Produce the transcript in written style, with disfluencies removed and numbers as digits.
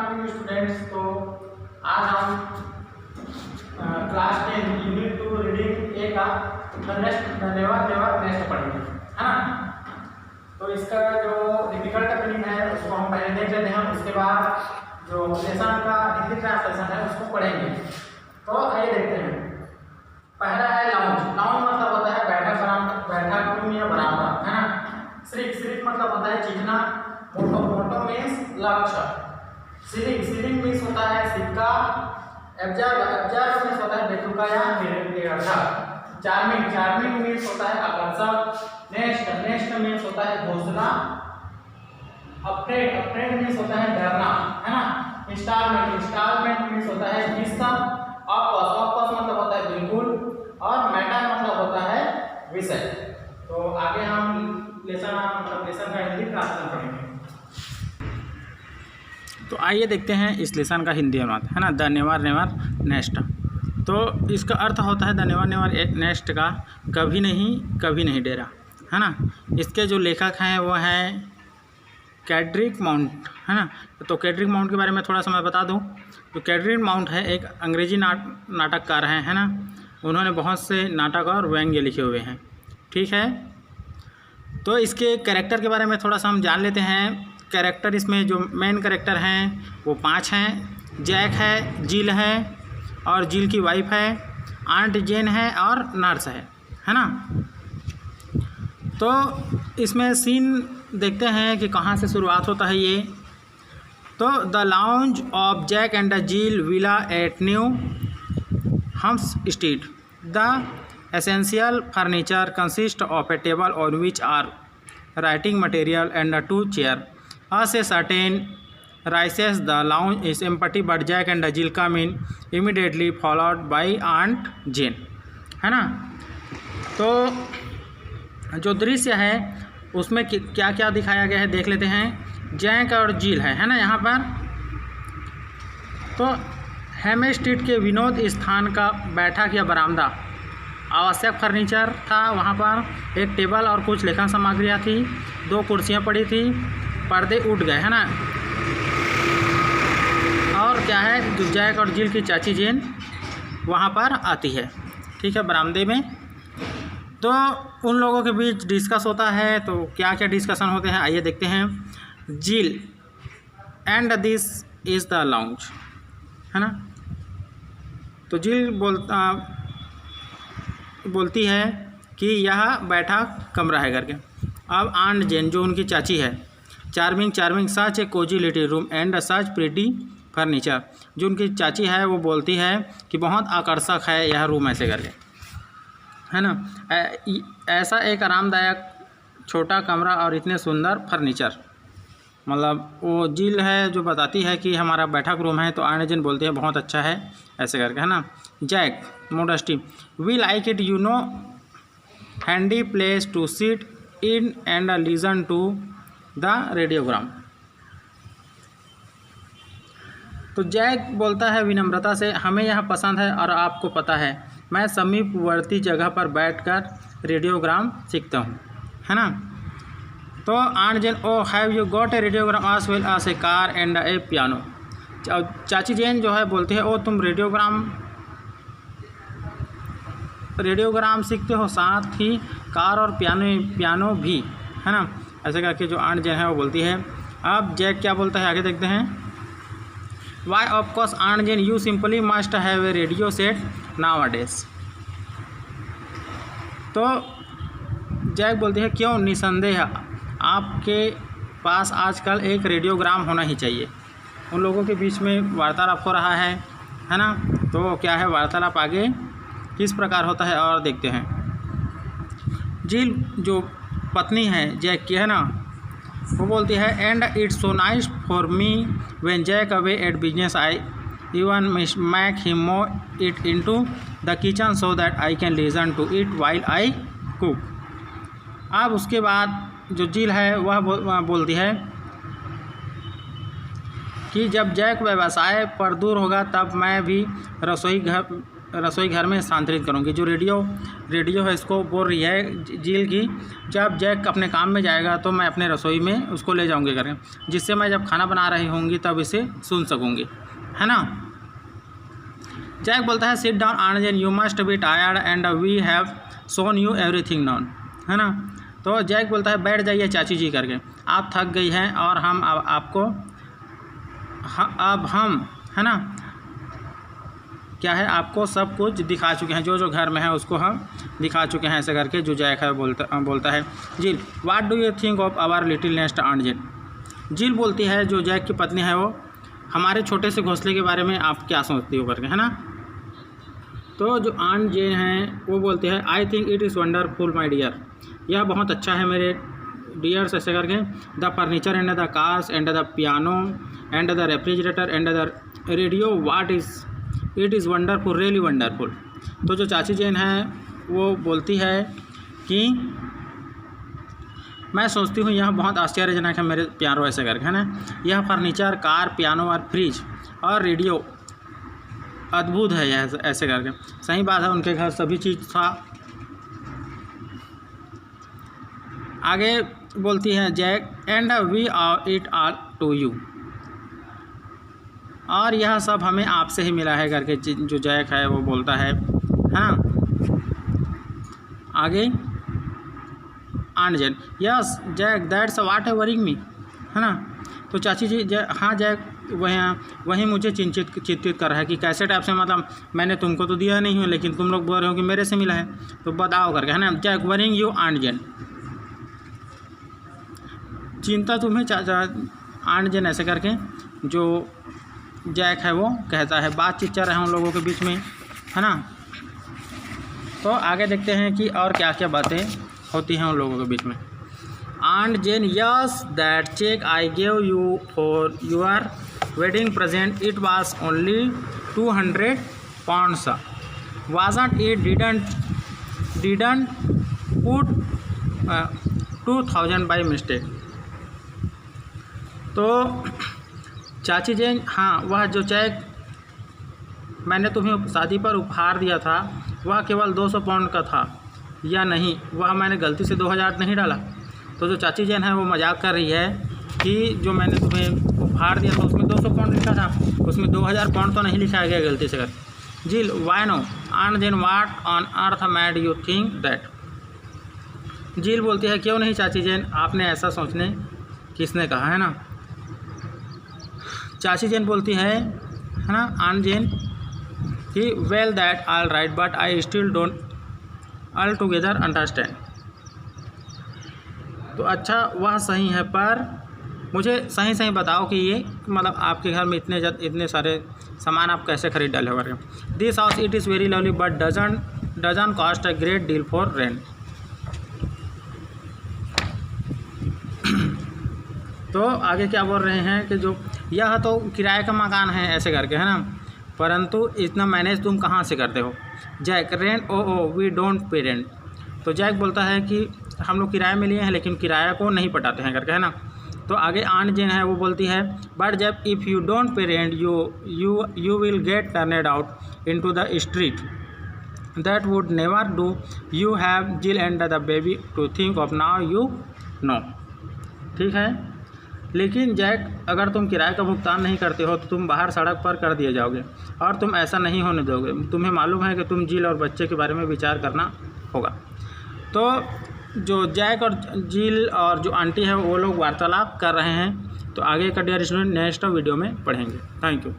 Morning students. तो आज हम क्लास 10 यूनिट 2 रीडिंग ए का धन्यवाद नेक्स्ट पढ़ेंगे, है ना। तो इसका जो डिफिकल्ट मीनिंग है उसको हम पहले देख लेते हैं, उसके बाद जो लेसन का हिंदी ट्रांसलेशन है उसको पढ़ेंगे। तो आइए देखते हैं। पहला है लाउंज। लाउंज मतलब होता है बैठक रूम या बरामदा, है ना। श्रिक मतलब होता है चीखना। मोटो मीन्स लक्ष्य। सीलिंग मीन्स होता है सिक्का। एब्जर्व मीन्स होता है बेतुका या निरर्थक। चार्मिंग मीन्स होता है आकर्षक। नेस्ट मीन्स होता है घोषणा। अफ्रेड मीन्स होता है डरना, है ना। इंस्टॉलमेंट मीन्स होता है किस्सा। ऑफ मतलब होता है बिल्कुल। और मैटर मतलब होता है विषय। तो आगे हम लेसन का हिंदी ट्रांसलेशन पढ़ेंगे। तो आइए देखते हैं इस लेसन का हिंदी अनुवाद, है ना। The never nest. तो इसका अर्थ होता है द नेवर नेस्ट का कभी नहीं डेरा, है ना। इसके जो लेखक हैं वो हैं कैड्रिक माउंट, है ना। तो कैड्रिक माउंट के बारे में थोड़ा सा मैं बता दूं। तो कैड्रिक माउंट है एक अंग्रेजी नाटककार हैं, है ना। उन्होंने बहुत से नाटक और व्यंग्य लिखे हुए हैं, ठीक है। तो इसके कैरेक्टर के बारे में थोड़ा सा हम जान लेते हैं। कैरेक्टर इसमें जो मेन कैरेक्टर हैं वो 5 हैं। जैक है, जिल है और जिल की वाइफ है, आंट जेन है और नर्स है ना। तो इसमें सीन देखते हैं कि कहाँ से शुरुआत होता है ये। तो the lounge of Jack and the Jill villa at New Hums Street. The essential furniture consist of a table on which are writing material and 2 chairs. As a certain rises the lounge is empty, but Jack and Jill come in immediately, followed by Aunt Jane, है ना। तो जो दृश्य है उसमें क्या क्या दिखाया गया है देख लेते हैं। जैक और जिल है ना यहाँ पर। तो हेम स्ट्रीट के विनोद स्थान का बैठक या बरामदा आवश्यक फर्नीचर था। वहाँ पर एक टेबल और कुछ लेखन सामग्रियाँ थी। 2 कुर्सियाँ पड़ी थी। पर्दे उठ गए, है ना। और क्या है, जो जैक और जिल की चाची जेन वहाँ पर आती है, ठीक है, बरामदे में। तो उन लोगों के बीच डिस्कस होता है। तो क्या क्या डिस्कशन होते हैं आइए देखते हैं। जिल and this is the lounge, है ना। तो जिल बोलती है कि यह बैठक कमरा है करके। अब आंट जेन जो उनकी चाची है, charming such a cosy little room and such pretty furniture. जो उनकी चाची है वो बोलती है कि बहुत आकर्षक है यह रूम ऐसे करके, है ना। ऐसा एक आरामदायक छोटा कमरा और इतने सुंदर फर्नीचर। मतलब वो जिल है जो बताती है कि हमारा बैठक रूम है। तो आंट जेन बोलते हैं बहुत अच्छा है ऐसे करके, है ना। Jack modesty we like it, you know, handy place to sit in and listen to the radiogram. तो जैक बोलता है विनम्रता से, हमें यह पसंद है और आपको पता है मैं समीपवर्ती जगह पर बैठकर रेडियोग्राम सीखता हूँ, है ना। तो aunt Jane oh have you got a radiogram as well as a car and a piano. चाची जेन जो है बोलती है ओ तुम रेडियोग्राम सीखते हो, साथ ही कार और पियानो भी, है ना। ऐसे करके जो आंट जेन है वो बोलती है। अब जैक क्या बोलता है आगे देखते हैं। Why of course aunt Jane you simply must have a radio set nowadays. तो जैक बोलती है क्यों, निसंदेह आपके पास आजकल एक रेडियोग्राम होना ही चाहिए। उन लोगों के बीच में वार्तालाप हो रहा है ना। तो क्या है वार्तालाप आगे किस प्रकार होता है और देखते हैं। जिल जो पत्नी है जैक की, है ना, वो बोलती है and it's so nice for me when Jack away at business I even make him move it into the kitchen so that I can listen to it while I cook. अब उसके बाद जो जिल है वह बोलती है कि जब जैक व्यवसाय पर दूर होगा तब मैं भी रसोई घर रसोई घर में स्थानांतरित करूँगी। जो रेडियो है इसको बोल रही है झील की जब जैक अपने काम में जाएगा तो मैं अपने रसोई में उसको ले जाऊँगी करके, जिससे मैं जब खाना बना रही होंगी तब इसे सुन सकूँगी, है ना। जैक बोलता है sit down on Jane, you must be tired and we have shown you everything now, है ना। तो जैक बोलता है बैठ जाइए चाची जी करके, आप थक गई हैं और हम आपको अब हम, है ना, क्या है, आपको सब कुछ दिखा चुके हैं, जो घर में है उसको हम दिखा चुके हैं, ऐसे करके जो जैक है बोलता है। Jill what do you think of our little nest on Jane. Jill बोलती है जो जैक की पत्नी है वो हमारे छोटे से घोंसले के बारे में आप क्या सोचती हो करके, है ना। तो जो ऑन जेन है वो बोलते हैं I think it is wonderful my dear, यह बहुत अच्छा है मेरे डियर्स, ऐसे करके। The furniture and the cars and the piano and the refrigerator and the radio what is it is wonderful really wonderful. तो जो चाची जेन है वो बोलती है कि मैं सोचती हूँ यह बहुत आश्चर्यजनक है मेरे प्यारों, ऐसे करके, है ना। यह फर्नीचर, कार, पियानो और फ्रिज और रेडियो अद्भुत है यह, ऐसे करके। सही बात है, उनके घर सभी चीज़ था। आगे बोलती है Jack and we are it all to you, और यह सब हमें आपसे ही मिला है करके जो जैक है वो बोलता है ना। आगे on Jane yes Jack that's what worrying me, है ना। तो चाची जी हाँ जैक वही मुझे चिंतित कर रहा है कि कैसे टाइप से, मतलब मैंने तुमको तो दिया नहीं हूँ लेकिन तुम लोग बोल रहे हो कि मेरे से मिला है, तो बताओ करके, है ना। जैक वरिंग यू ऑन जेन, चिंता तुम्हें ऑन जेन, ऐसे करके जो जैक है वो कहता है। बातचीत चल रहा है उन लोगों के बीच में, है ना। तो आगे देखते हैं कि और क्या क्या बातें होती हैं उन लोगों के बीच में। On Jane yes that cheque I gave you for your wedding present it was only 200 pounds, wasn't it? Didn't put 2000 by mistake। तो चाची जेन हाँ वह जो चेक मैंने तुम्हें शादी पर उपहार दिया था वह केवल 200 पाउंड का था या नहीं, वह मैंने गलती से 2000 नहीं डाला। तो जो चाची जेन है वो मजाक कर रही है कि जो मैंने तुम्हें उपहार दिया था उसमें 200 पाउंड लिखा था, उसमें 2000 पाउंड तो नहीं लिखा गया गलती से कर। Jill why no on Jane what on earth made you think that. Jill बोलती है क्यों नहीं चाची जेन, आपने ऐसा सोचने किसने कहा, है ना। चाची जेन बोलती है ना ऑन जेन कि well that all right but I still don't all together understand. तो अच्छा वह सही है पर मुझे सही बताओ कि ये मतलब आपके घर में इतने सारे सामान आप कैसे खरीद डाले हो। This house it is very lovely but doesn't cost a great deal for rent. तो आगे क्या बोल रहे हैं कि जो यह तो किराए का मकान है, ऐसे करके, है ना, परंतु इतना मैनेज तुम कहाँ से करते हो। Jack rent oh we don't pay rent. तो जैक बोलता है कि हम लोग किराए में लिए हैं लेकिन किराया को नहीं पटाते हैं करके, है ना। तो आगे आंट जेन है वो बोलती है बट जब if you don't pay rent you will get turned out into the street, that would never do, you have Jill and the baby to think of now you know. ठीक है, लेकिन Jack अगर तुम किराए का भुगतान नहीं करते हो तो तुम बाहर सड़क पर कर दिए जाओगे और तुम ऐसा नहीं होने दोगे। तुम्हें मालूम है कि तुम जिल और बच्चे के बारे में विचार करना होगा। तो जो जैक और जिल और जो आंटी है वो लोग वार्तालाप कर रहे हैं। तो आगे का डियर स्टूडेंट नेक्स्ट वीडियो में पढ़ेंगे। Thank you.